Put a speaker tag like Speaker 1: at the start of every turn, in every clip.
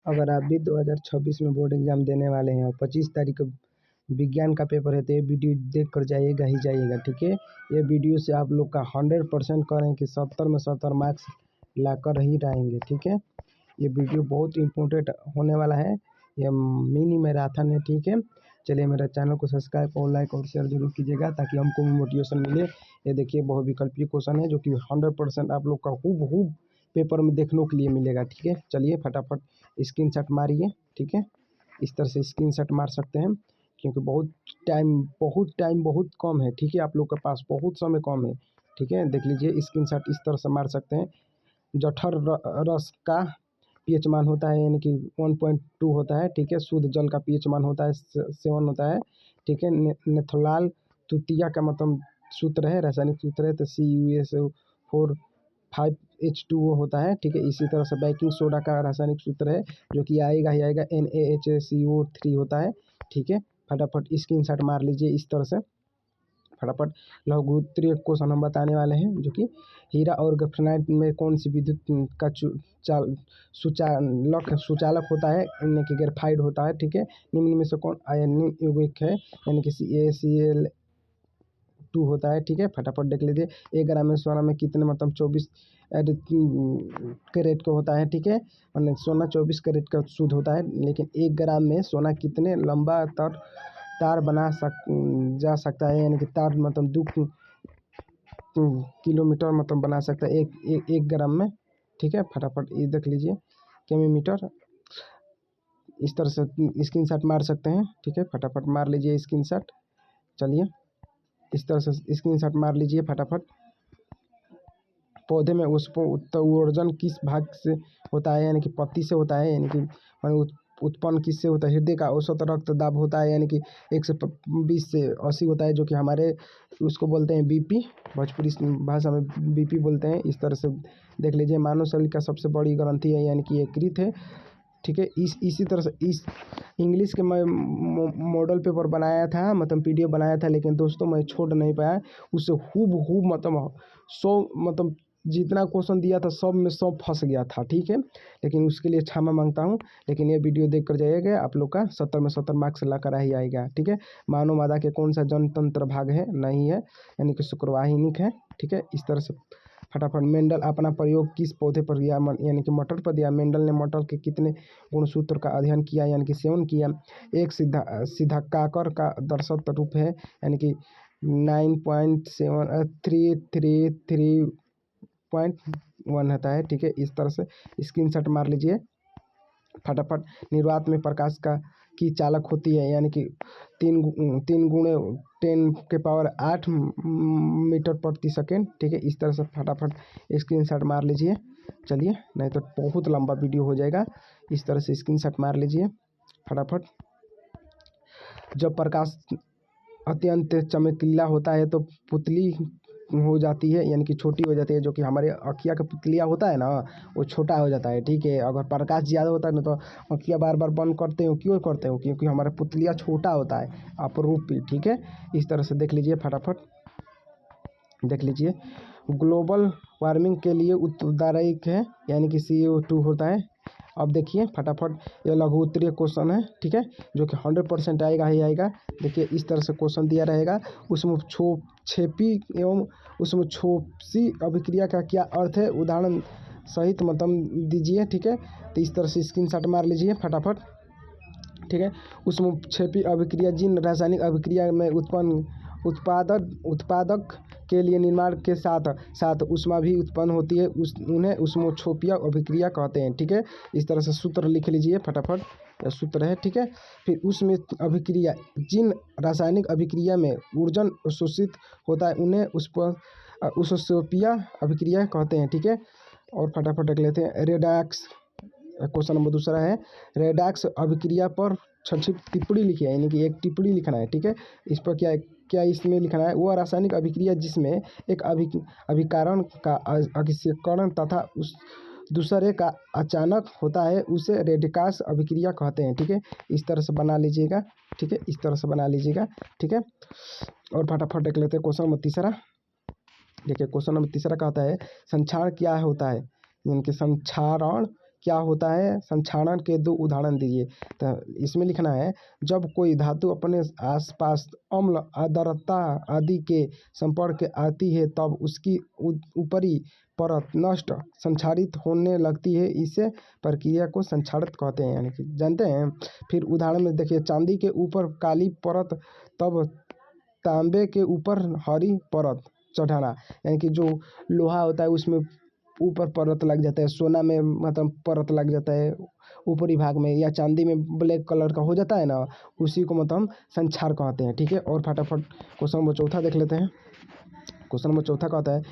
Speaker 1: अगर आप भी 2026 में बोर्ड एग्ज़ाम देने वाले हैं और 25 तारीख को विज्ञान का पेपर है तो ये वीडियो देख कर जाइएगा ही जाइएगा, ठीक है। ये वीडियो से आप लोग का 100% करें कि 70 में 70 मार्क्स ला कर ही रहेंगे, ठीक है। ये वीडियो बहुत इम्पोर्टेंट होने वाला है, ये मिनी मैराथन है, ठीक है। चलिए मेरा चैनल को सब्सक्राइब और लाइक और शेयर जरूर कीजिएगा ताकि हमको भी मोटिवेशन मिले। ये देखिए बहुविकल्पीय क्वेश्चन है जो कि 100% आप लोग का हूबहू पेपर में देखने के लिए मिलेगा, ठीक है। चलिए फटाफट स्क्रीनशॉट मारिए, ठीक है। इस तरह से स्क्रीनशॉट मार सकते हैं क्योंकि बहुत कम है, ठीक है। आप लोग के पास बहुत समय कम है, ठीक है। देख लीजिए स्क्रीनशॉट इस तरह से मार सकते हैं। जठर रस का पीएच मान होता है यानी कि 1.2 होता है, ठीक है। शुद्ध जल का पीएच मान होता है 7 होता है, ठीक है। नेथोलाल तृतीया का मतलब सूत्र है, रासायनिक सूत्र है तो CuSO4 5H2O होता है, ठीक है। इसी तरह से बेकिंग सोडा का रासायनिक सूत्र है जो कि आएगा ही आएगा NaHCO3 होता है, ठीक है। फटाफट स्क्रीनशॉट मार लीजिए इस तरह से। फटाफट लघुत्तरीय क्वेश्चन हम बताने वाले हैं जो कि हीरा और ग्रेफाइट में कौन सी विद्युत का सुचालक होता है, यानी कि ग्रेफाइट होता है, ठीक है। निम्न में से कौन आयनिक यौगिक है, यानी कि CaCl2 होता है, ठीक है। फटाफट देख लीजिए 1 ग्राम में सोना में कितने मतलब 24 कैरेट का होता है, ठीक है। मतलब सोना 24 कैरेट का शुद्ध होता है, लेकिन 1 ग्राम में सोना कितने लंबा तार बना जा सकता है, यानी कि तार मतलब 2 किलोमीटर मतलब बना सकता है एक ग्राम में, ठीक है। फटाफट ये देख लीजिए किलोमीटर। इस तरह से स्क्रीनशॉट मार सकते हैं, ठीक है। फटाफट मार लीजिए स्क्रीनशॉट। चलिए इस तरह से स्क्रीनशॉट मार लीजिए फटाफट। पौधे में उत्तोर्जन किस भाग से होता है, यानी कि पत्ती से होता है, यानी कि उत्पन्न किससे होता है। हृदय का औसत रक्त दाब होता है, यानी कि 120 से 80 होता है, जो कि हमारे उसको बोलते हैं BP, भोजपुरी भाषा में BP बोलते हैं। इस तरह से देख लीजिए मानव शरीर का सबसे बड़ी ग्रंथि है, यानी कि यकृत है, ठीक है। इसी तरह से इस इंग्लिश के मैं मॉडल पेपर बनाया था, मतलब PDF बनाया था, लेकिन दोस्तों मैं छोड़ नहीं पाया उससे हूबहू मतलब 100 मतलब जितना क्वेश्चन दिया था सब में सब फंस गया था, ठीक है। लेकिन उसके लिए क्षमा मांगता हूँ, लेकिन ये वीडियो देख कर जाइएगा आप लोग का 70 में 70 मार्क्स ला कर ही आएगा, ठीक है। मानव मादा के कौन सा जनतंत्र भाग है, नहीं है, यानी कि शुक्रवाहिनिक है, ठीक है। इस तरह से फटाफट मेंडल अपना प्रयोग किस पौधे पर दिया, यानी कि मटर पर दिया। मेंडल ने मटर के कितने गुणसूत्र का अध्ययन किया, यानी कि 7 किया। एक सिद्धाकार का दर्शक रूप है, यानी कि 9.7333.1 होता है, ठीक है। इस तरह से स्क्रीनशॉट मार लीजिए फटाफट। निर्वात में प्रकाश की चालक होती है, यानी कि 3 गुणे 10⁸ मीटर प्रति सेकेंड, ठीक है। इस तरह से फटाफट स्क्रीनशॉट मार लीजिए। चलिए नहीं तो बहुत लंबा वीडियो हो जाएगा। इस तरह से स्क्रीनशॉट मार लीजिए फटाफट। जब प्रकाश अत्यंत चमकीला होता है तो पुतली हो जाती है, यानी कि छोटी हो जाती है, जो कि हमारे अखिया का पुतलिया होता है ना वो छोटा हो जाता है, ठीक है। अगर प्रकाश ज़्यादा होता है ना तो अखिया बार बार बंद करते हो, क्यों करते हो, क्योंकि हमारा पुतलिया छोटा होता है अपरूपी, ठीक है। इस तरह से देख लीजिए फटाफट। देख लीजिए ग्लोबल वार्मिंग के लिए उत्तरदायी है, यानी कि CO2 होता है। अब देखिए फटाफट ये लघु उत्तरीय क्वेश्चन है, ठीक है, जो कि 100% आएगा ही आएगा। देखिए इस तरह से क्वेश्चन दिया रहेगा, उसमें छेपी एवं उसमें छोपसी अभिक्रिया का क्या अर्थ है, उदाहरण सहित मतलब दीजिए, ठीक है। तो इस तरह से स्क्रीनशॉट मार लीजिए फटाफट, ठीक है। उसमें छेपी अभिक्रिया जिन रासायनिक अभिक्रिया में उत्पादक के लिए निर्माण के साथ साथ ऊष्मा भी उत्पन्न होती है, उन्हें ऊष्मोछोपीय अभिक्रिया कहते हैं, ठीक है। इस तरह से सूत्र लिख लीजिए फटाफट, सूत्र है, ठीक है। फिर उसमें अभिक्रिया जिन रासायनिक अभिक्रिया में ऊर्जन शोषित होता है उन्हें ऊष्मोछोपीय अभिक्रिया कहते हैं, ठीक है। और फटाफट देख लेते हैं रेडॉक्स। क्वेश्चन नंबर दूसरा है रेडॉक्स अभिक्रिया पर संक्षिप्त टिप्पणी लिखिए, यानी कि एक टिप्पणी लिखना है, ठीक है। इस पर क्या इसमें लिखना है, वह रासायनिक अभिक्रिया जिसमें एक अभिकारण का अभिक्षेपण तथा उस दूसरे का अचानक होता है उसे रेडिकस अभिक्रिया कहते हैं, ठीक है। इस तरह से बना लीजिएगा, ठीक है। इस तरह से बना लीजिएगा, ठीक है। और फटाफट देख लेते हैं क्वेश्चन नंबर तीसरा। देखिए क्वेश्चन नंबर तीसरा कहता है संक्षारण क्या होता है, यानी कि संक्षारण क्या होता है, संक्षारण के 2 उदाहरण दीजिए। तो इसमें लिखना है, जब कोई धातु अपने आसपास अम्ल, आर्द्रता आदि के संपर्क में आती है तब उसकी ऊपरी परत नष्ट संक्षारित होने लगती है। इसे प्रक्रिया को संक्षारित कहते हैं, यानी कि जानते हैं। फिर उदाहरण में देखिए, चांदी के ऊपर काली परत तब तांबे के ऊपर हरी परत चढ़ाना, यानी कि जो लोहा होता है उसमें ऊपर परत लग जाता है, सोना में मतलब परत लग जाता है ऊपरी भाग में, या चांदी में ब्लैक कलर का हो जाता है ना, उसी को मतलब हम संक्षार कहते हैं। ठीक है, और फटाफट क्वेश्चन नंबर 4 देख लेते हैं। क्वेश्चन नंबर 4 कहता है,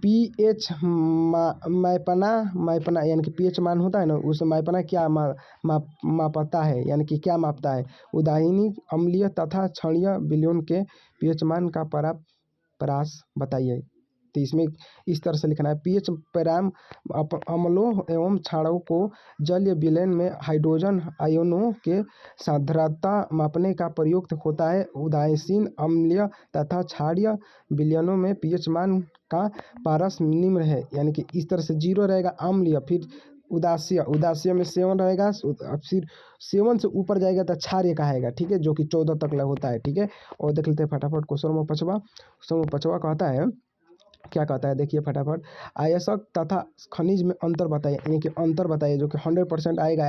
Speaker 1: पीएच मापना यानी कि पीएच मान होता है ना, उस मापना क्या मापता है, यानी कि क्या मापता है। उदाहीनी, अम्लीय तथा क्षारीय विलयन के पीएच मान का परास बताइए। तो इसमें इस तरह से लिखना है, पीएच पैराम अम्लों एवं क्षारों को जलीय विलयन में हाइड्रोजन आयनों के सांद्रता मापने का प्रयुक्त होता है। उदासीन, अम्लीय तथा क्षारीय विलयनों में पीएच मान का पारस निम्न है, यानी कि इस तरह से 0 रहेगा अम्लीय, फिर उदासीय में 7 रहेगा, फिर 7 से ऊपर जाएगा तो क्षारीय कहेगा। ठीक है, जो कि 14 तक होता है। ठीक है, और देख लेते हैं फटाफट क्वेश्चन नंबर 5। क्वेश्चन नंबर 5 कहता है, क्या कहता है देखिए फटाफट, आयस्क तथा खनिज में अंतर बताइए, यानी कि अंतर बताइए जो कि 100% आएगा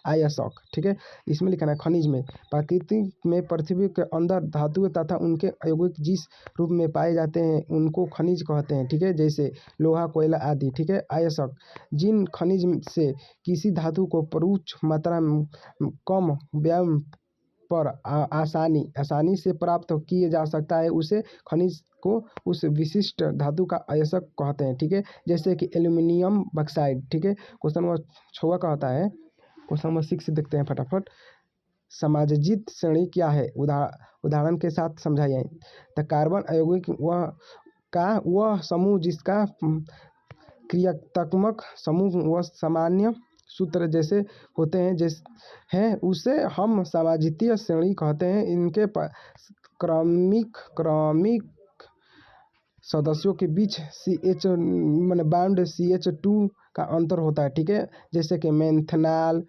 Speaker 1: आयस्क। ठीक है, इसमें लिखना है, खनिज में प्रकृति में पृथ्वी के अंदर धातु तथा उनके यौगिक जिस रूप में पाए जाते हैं उनको खनिज कहते हैं। ठीक है, जैसे लोहा, कोयला आदि। ठीक है, आयस्क जिन खनिज से किसी धातु को प्रचुर मात्रा में कम व्यायाम पर आसानी से प्राप्त किए जा सकता है, उसे खनिज को उस विशिष्ट धातु का अयस्क कहते हैं। ठीक है, जैसे कि एल्यूमिनियम बॉक्साइड। ठीक है, क्वेश्चन नंबर 6 का होता है, क्वेश्चन नंबर 6 देखते हैं फटाफट। समायोजित श्रेणी क्या है, उदाहरण के साथ समझाइए। तो कार्बन यौगिक वह समूह जिसका क्रियात्मक समूह व सामान्य सूत्र जैसे होते हैं उसे हम समाजितीय श्रेणी कहते हैं। इनके क्रमिक सदस्यों के बीच CH माने बाउंड CH2 का अंतर होता है। ठीक है, जैसे कि मेंथनॉल,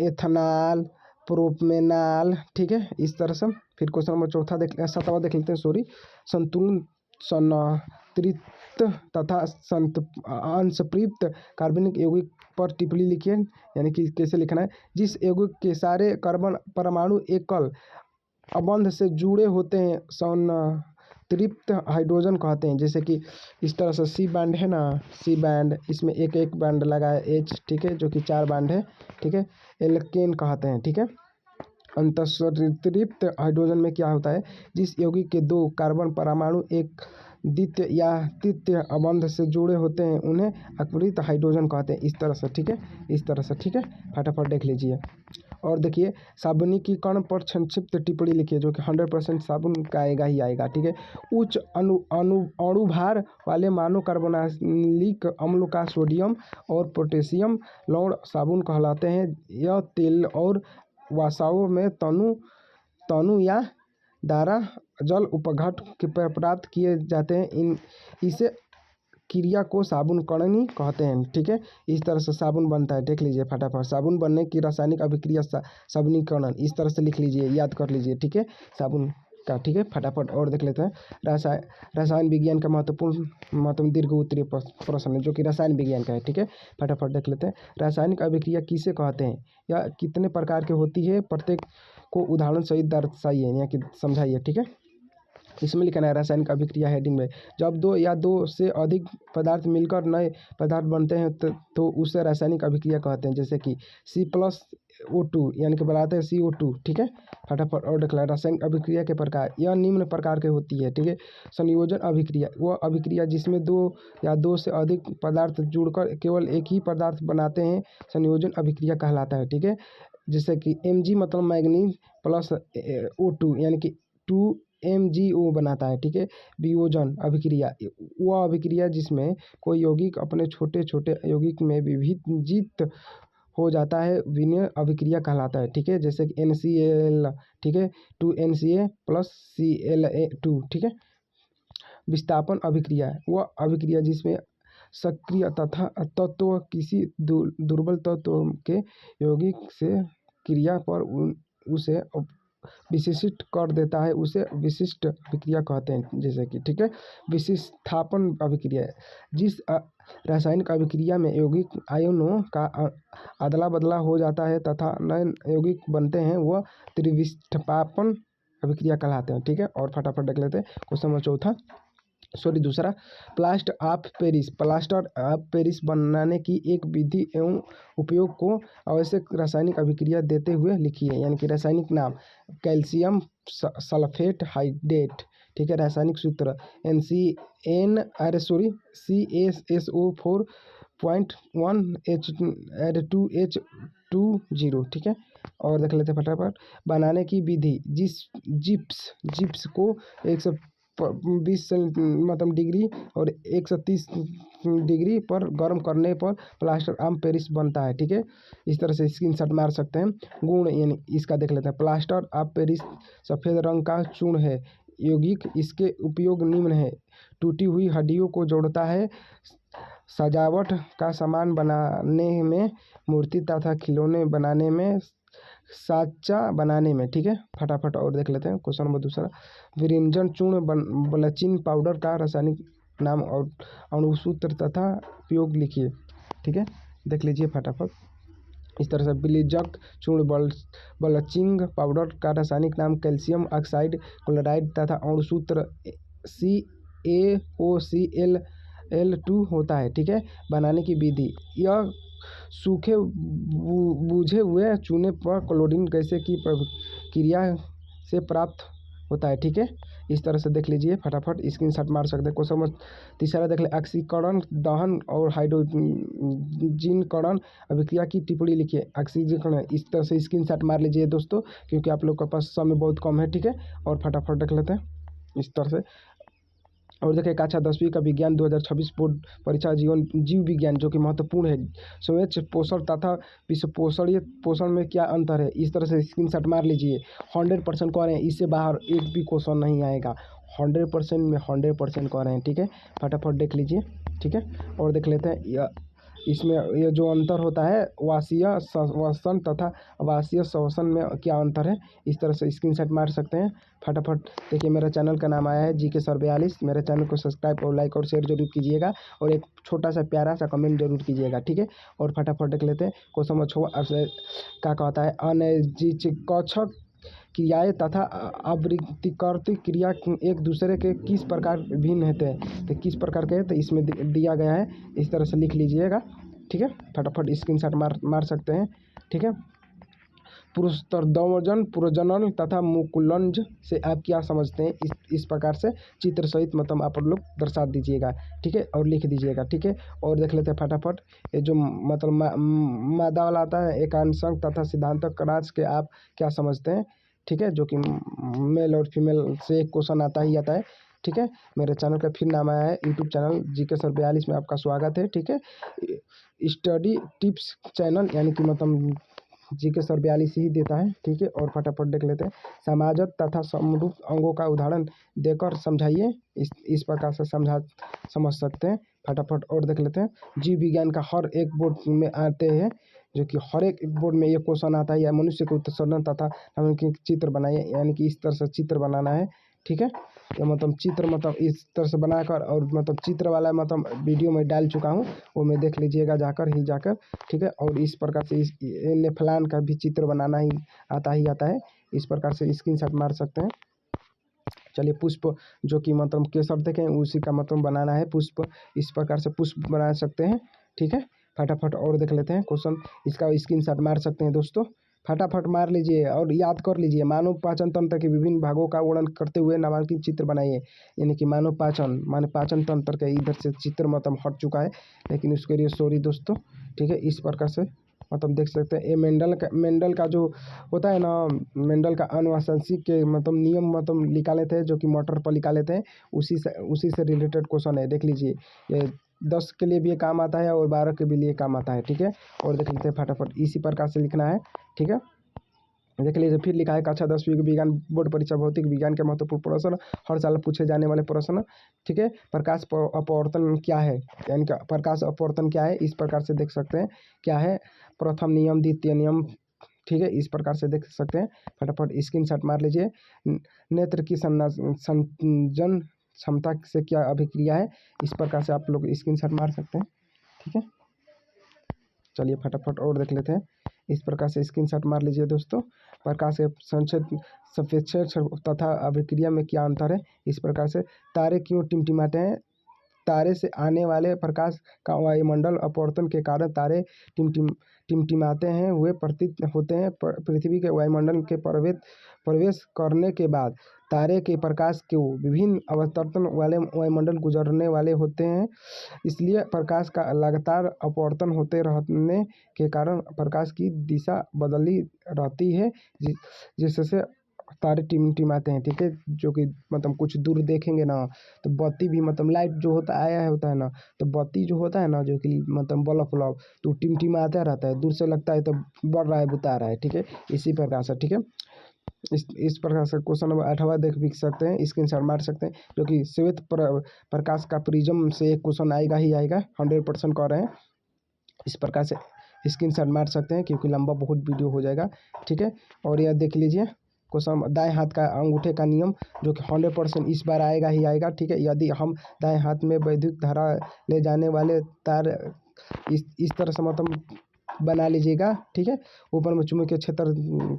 Speaker 1: एथनॉल, प्रोपेनॉल। ठीक है, इस तरह से। फिर क्वेश्चन नंबर 7 देख लेते हैं। संतुलन, संतृप्त तथा अंशप्राप्त कार्बनिक यौगिक पर टिप्पणी लिखिए, यानी कि कैसे लिखना है। जिस यौगिक के सारे कार्बन परमाणु एकल अबंध से जुड़े होते हैं संतृप्त हाइड्रोजन कहते हैं। जैसे कि इस तरह से C बैंड है ना, C बैंड, इसमें एक बैंड लगा है H। ठीक है, जो कि 4 बैंड है। ठीक है, एल्केन कहते हैं। ठीक है, अंतःसंतृप्त हाइड्रोजन में क्या होता है, जिस यौगिक के 2 कार्बन परमाणु एक द्वितीय या तृतीय अबंध से जुड़े होते हैं उन्हें अपहृत हाइड्रोजन कहते हैं। इस तरह से। ठीक है, इस तरह से। ठीक है, फटाफट देख लीजिए। और देखिए, साबुनिकीकरण पर संक्षिप्त टिप्पणी लिखिए, जो कि 100% साबुन का आएगा ही आएगा। ठीक है, उच्च अणुभार वाले मोनो कार्बोनिलिक अम्लों का सोडियम और पोटेशियम लवण साबुन कहलाते हैं। यह तेल और वसाओं में तनु या दारा जल उपघट के प्राप्त किए जाते हैं। इसे क्रिया को साबुनकरणी कहते हैं। ठीक है, इस तरह से साबुन बनता है। देख लीजिए फटाफट, साबुन बनने की रासायनिक अभिक्रिया साबुनीकरण, इस तरह से लिख लीजिए, याद कर लीजिए। ठीक है, साबुन का। ठीक है, फटाफट और देख लेते हैं। रसायन विज्ञान का महत्वपूर्ण दीर्घ उत्तरीय प्रश्न है, जो कि रसायन विज्ञान का है। ठीक है, फटाफट देख लेते हैं। रासायनिक अभिक्रिया किसे कहते हैं, या कितने प्रकार की होती है, प्रत्येक को उदाहरण सहित दर्शाइए या कि समझाइए। ठीक है, इसमें लिखना है, रासायनिक अभिक्रिया हेडिंग में, जब 2 या 2 से अधिक पदार्थ मिलकर नए पदार्थ बनते हैं तो उसे रासायनिक अभिक्रिया कहते हैं। जैसे कि C+O2 यानी कि बनाते हैं CO2। ठीक है, फटाफट और देख लें। रासायनिक अभिक्रिया के प्रकार, यह निम्न प्रकार की होती है। ठीक है, संयोजन अभिक्रिया, वह अभिक्रिया जिसमें 2 या 2 से अधिक पदार्थ जुड़कर केवल एक ही पदार्थ बनाते हैं, संयोजन अभिक्रिया कहलाता है। ठीक है, जैसे कि Mg मतलब मैग्नीज प्लस O2 यानी कि 2MgO बनाता है। ठीक है, वियोजन अभिक्रिया, वह अभिक्रिया जिसमें कोई यौगिक अपने छोटे छोटे यौगिक में विभाजित हो जाता है, विलयन अभिक्रिया कहलाता है। ठीक है, जैसे कि NaCl। ठीक है, 2Na प्लस Cla2। ठीक है, विस्थापन अभिक्रिया, वह अभिक्रिया जिसमें सक्रिय तथा तत्व किसी दुर्बल तत्व के यौगिक से क्रिया पर उसे विशिष्ट कर देता है, उसे विशिष्ट अभिक्रिया कहते हैं। जैसे कि ठीक है, विशिष्टापन अभिक्रिया है। जिस रासायनिक अभिक्रिया में यौगिक आयनों का अदला बदला हो जाता है तथा नए यौगिक बनते हैं, वह त्रिविष्टपापन अभिक्रिया कहलाते हैं। ठीक है, और फटाफट देख लेते हैं क्वेश्चन नंबर चौथा, दूसरा, प्लास्टर ऑफ पेरिस बनाने की एक विधि एवं उपयोग को आवश्यक रासायनिक अभिक्रिया देते हुए लिखिए। यानी कि रासायनिक नाम कैल्शियम सल्फेट हाइड्रेट। ठीक है, रासायनिक सूत्र CaSO4.1H2H20। ठीक है, और देख लेते हैं फटाफट बनाने की विधि। जिप्स को 120 मतलब डिग्री और 130 डिग्री पर गर्म करने पर प्लास्टर ऑफ पेरिस बनता है। ठीक है, इस तरह से स्क्रीनशॉट मार सकते हैं। गुण यानी इसका देख लेते हैं। प्लास्टर ऑफ पेरिस सफ़ेद रंग का चूर्ण है। यौगिक इसके उपयोग निम्न है। टूटी हुई हड्डियों को जोड़ता है, सजावट का सामान बनाने में, मूर्ति तथा खिलौने बनाने में, साचा बनाने में। ठीक है, फटाफट और देख लेते हैं क्वेश्चन नंबर दूसरा, विरिंजन चूर्ण ब्लीचिंग पाउडर का रासायनिक नाम और अणुसूत्र तथा उपयोग लिखिए। ठीक है, देख लीजिए फटाफट। इस तरह से ब्लीचक चूर्ण ब्लीचिंग पाउडर का रासायनिक नाम कैल्शियम ऑक्साइड क्लोराइड तथा अणुसूत्र CaOCl2 होता है। ठीक है, बनाने की विधि, यह सूखे बुझे हुए चूने पर क्लोरीन गैस की प्रक्रिया से प्राप्त होता है। ठीक है, इस तरह से देख लीजिए फटाफट स्क्रीनशॉट मार सकते हैं। क्वेश्चन नंबर तीसरा देख ले, ऑक्सीकरण दहन और हाइड्रोजनीकरण अभिक्रिया की टिप्पणी लिखिए। ऑक्सीकरण, इस तरह से स्क्रीनशॉट मार लीजिए दोस्तों, क्योंकि आप लोग के पास समय बहुत कम है। ठीक है, और फटाफट देख लेते हैं इस तरह से। और देखिए कक्षा 10वीं का विज्ञान 2026 बोर्ड परीक्षा जीव विज्ञान जो कि महत्वपूर्ण है। स्वच्छ पोषण तथा विश्व पोषण में क्या अंतर है, इस तरह से स्क्रीनशॉट मार लीजिए। 100% कह रहे हैं, इससे बाहर एक भी क्वेश्चन नहीं आएगा। 100% में 100% कह रहे हैं। ठीक है, फटाफट देख लीजिए। ठीक है, और देख लेते हैं इसमें ये जो अंतर होता है आवासीय श्वसन तथा आवासीय श्वसन में क्या अंतर है, इस तरह से स्क्रीनशॉट मार सकते हैं। फटाफट देखिए, मेरा चैनल का नाम आया है GK सर 42। मेरे चैनल को सब्सक्राइब और लाइक और शेयर जरूर कीजिएगा, और एक छोटा सा प्यारा सा कमेंट जरूर कीजिएगा। ठीक है, और फटाफट देख लेते हैं क्वेश्चन नंबर 6 क्या कहता है, अनैच्छिक क्रियाएं तथा आवृत्तिकृत क्रिया एक दूसरे के किस प्रकार भिन्न होते हैं, तो किस प्रकार के, तो इसमें दिया गया है, इस तरह से लिख लीजिएगा। ठीक है, फटाफट स्क्रीनशॉट मार सकते हैं। ठीक है, पुरुषोत्तम पुरजनन तथा मुकुलंज से आप क्या समझते हैं, इस प्रकार से चित्र सहित मतलब आप लोग दर्शा दीजिएगा। ठीक है, और लिख दीजिएगा। ठीक है, और देख लेते हैं फटाफट ये जो मतलब मादा वाला आता है, एकांशक तथा सिद्धांतक राज के आप क्या समझते हैं। ठीक है, जो कि मेल और फीमेल से एक क्वेश्चन आता ही आता है। ठीक है, मेरे चैनल का फिर नाम आया है यूट्यूब चैनल GK सर 42 में आपका स्वागत है। ठीक है, स्टडी टिप्स चैनल यानी कि मतलब GK सर 42 ही देता है। ठीक है, और फटाफट देख लेते हैं, समाजत तथा समरूप अंगों का उदाहरण देकर समझाइए। इस प्रकार से समझ सकते हैं। फटाफट और देख लेते हैं, जीव विज्ञान का हर एक बोर्ड में आते हैं, जो कि हर एक बोर्ड में ये क्वेश्चन आता है, या मनुष्य के उत्सर्जन तथा चित्र बनाइए, यानी कि इस तरह से चित्र बनाना है। ठीक है, तो मतलब चित्र मतलब इस तरह से बनाकर, और मतलब चित्र वाला मतलब वीडियो में डाल चुका हूँ, वो में देख लीजिएगा जाकर। ठीक है, और इस प्रकार से इस नेफलान का भी चित्र बनाना ही आता है। इस प्रकार से स्क्रीनशॉट मार सकते हैं। चलिए, पुष्प जो कि मतलब केसर देखें उसी का मतलब बनाना है पुष्प, इस प्रकार से पुष्प बना सकते हैं। ठीक है, फटाफट और देख लेते हैं क्वेश्चन, इसका स्क्रीनशॉट मार सकते हैं दोस्तों। फटाफट मार लीजिए और याद कर लीजिए, मानव पाचन तंत्र के विभिन्न भागों का वर्णन करते हुए नामांकित चित्र बनाइए। यानी कि मानव पाचन तंत्र के इधर से चित्र मतलब हट चुका है, लेकिन उसके लिए सॉरी दोस्तों। ठीक है, इस प्रकार से मतलब देख सकते हैं, ये मेंडल का जो होता है ना, मेंडल का आनुवंशिक के मतलब नियम मतलब निकाले थे, जो कि मोटर पर निकाले थे, उसी से रिलेटेड क्वेश्चन है। देख लीजिए, ये 10 के लिए भी ये काम आता है और 12 के भी लिए काम आता है। ठीक है, और देख लेते हैं फटाफट, इसी प्रकार से लिखना है। ठीक है, देख लीजिए फिर लिखा है कक्षा 10वीं की विज्ञान बोर्ड परीक्षा भौतिक विज्ञान के महत्वपूर्ण प्रश्न, हर साल पूछे जाने वाले प्रश्न। ठीक है, प्रकाश अपवर्तन क्या है, यानी कि प्रकाश अपवर्तन क्या है, इस प्रकार से देख सकते हैं क्या है, प्रथम नियम, द्वितीय नियम। ठीक है, इस प्रकार से देख सकते हैं। फटाफट स्क्रीनशॉट मार लीजिए। नेत्र की संजन क्षमता से क्या अभिक्रिया है, इस प्रकार से आप लोग स्क्रीनशॉट मार सकते हैं। ठीक है, चलिए फटाफट और देख लेते हैं। इस प्रकार से स्क्रीनशॉट मार लीजिए दोस्तों। प्रकाश के संक्षेप तथा अभिक्रिया में क्या अंतर है, इस प्रकार से। तारे क्यों टिमटिमाते हैं, तारे से आने वाले प्रकाश का वायुमंडल अपवर्तन के कारण तारे टिमटिमाते हैं, वे प्रतीत होते हैं। पृथ्वी के वायुमंडल के प्रवेश करने के बाद तारे के प्रकाश के विभिन्न अवतरण वाले वायुमंडल गुजरने वाले होते हैं, इसलिए प्रकाश का लगातार अपवर्तन होते रहने के कारण प्रकाश की दिशा बदली रहती है, जिससे तारे टिमटिमाते हैं। ठीक है, जो कि मतलब कुछ दूर देखेंगे ना तो बत्ती भी मतलब लाइट जो होता है ना, तो बत्ती जो होता है ना, जो कि मतलब बल्ब तो टिमटिमाता रहता है, दूर से लगता है तो बढ़ रहा है, बुता रहा है। ठीक है, इसी प्रकार से। ठीक है, इस प्रकार से क्वेश्चन नंबर 8वां देख सकते हैं, स्क्रीनशॉट मार सकते हैं, जो कि श्वेत प्रकाश का प्रिज्म से एक क्वेश्चन आएगा ही आएगा, 100% कह रहे हैं। इस प्रकार से स्क्रीनशॉट मार सकते हैं, क्योंकि लंबा बहुत वीडियो हो जाएगा। ठीक है, और यह देख लीजिए क्वेश्चन दाएं हाथ का अंगूठे का नियम, जो कि 100% इस बार आएगा ही आएगा। ठीक है, यदि हम दाएं हाथ में वैद्युत धारा ले जाने वाले तार इस तरह से मतलब बना लीजिएगा। ठीक है, ऊपर में चुंबकीय क्षेत्र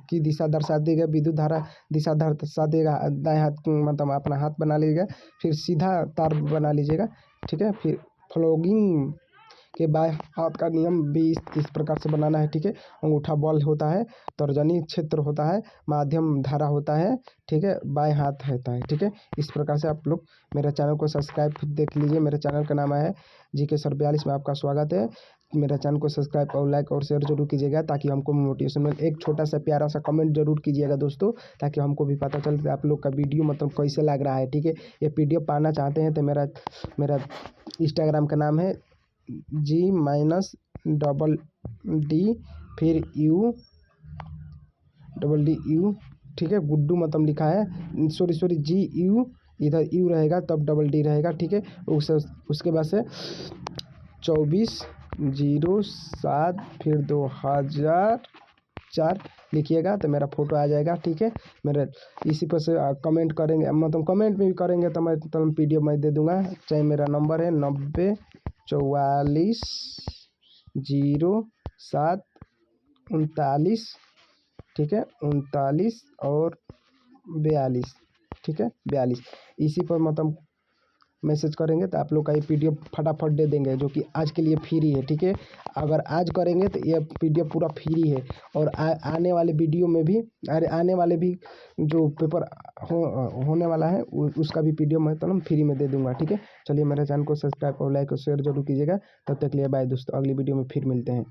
Speaker 1: की दिशा दर्शा देगा, विद्युत धारा दिशा दर्शा देगा, दाएं हाथ मतलब अपना हाथ बना लीजिएगा, फिर सीधा तार बना लीजिएगा। ठीक है, फिर फ्लॉगिंग के बाएं हाथ का नियम भी इस प्रकार से बनाना है। ठीक है, अंगूठा बल होता है, तर्जनी क्षेत्र होता है, माध्यम धारा होता है। ठीक है, बाएं हाथ होता है। ठीक है, इस प्रकार से आप लोग मेरे चैनल को सब्सक्राइब देख लीजिए। मेरे चैनल का नाम है GK सर 42 में आपका स्वागत है। मेरा चैनल को सब्सक्राइब और लाइक और शेयर जरूर कीजिएगा, ताकि हमको मोटिवेशन मिले। एक छोटा सा प्यारा सा कमेंट जरूर कीजिएगा दोस्तों, ताकि हमको भी पता चले कि आप लोग का वीडियो मतलब कैसे लग रहा है। ठीक है, ये PDF पाना चाहते हैं तो मेरा इंस्टाग्राम का नाम है G-DD फिर U ठीक है, गुड्डू मतलब लिखा है, सॉरी GU, इधर U रहेगा तब DD रहेगा। ठीक है, उसके बाद से 2407 फिर 2004 लिखिएगा तो मेरा फोटो आ जाएगा। ठीक है, मेरे इसी पर से कमेंट करेंगे, मतलब कमेंट में भी करेंगे तो मैं PDF मैं दे दूंगा। चाहे मेरा नंबर है 90440739। ठीक है, 39 और 42। ठीक है, 42 इसी पर मतलब मैसेज करेंगे तो आप लोग का ये PDF फटाफट दे देंगे, जो कि आज के लिए फ्री है। ठीक है, अगर आज करेंगे तो ये PDF पूरा फ्री है, और आने वाले वीडियो में भी आने वाले भी जो पेपर होने वाला है उसका भी PDF मैं तो फ्री में दे दूंगा। ठीक है, चलिए मेरे चैनल को सब्सक्राइब और लाइक और शेयर जरूर कीजिएगा। तब तक के लिए बाय दोस्तों, अगली वीडियो में फिर मिलते हैं।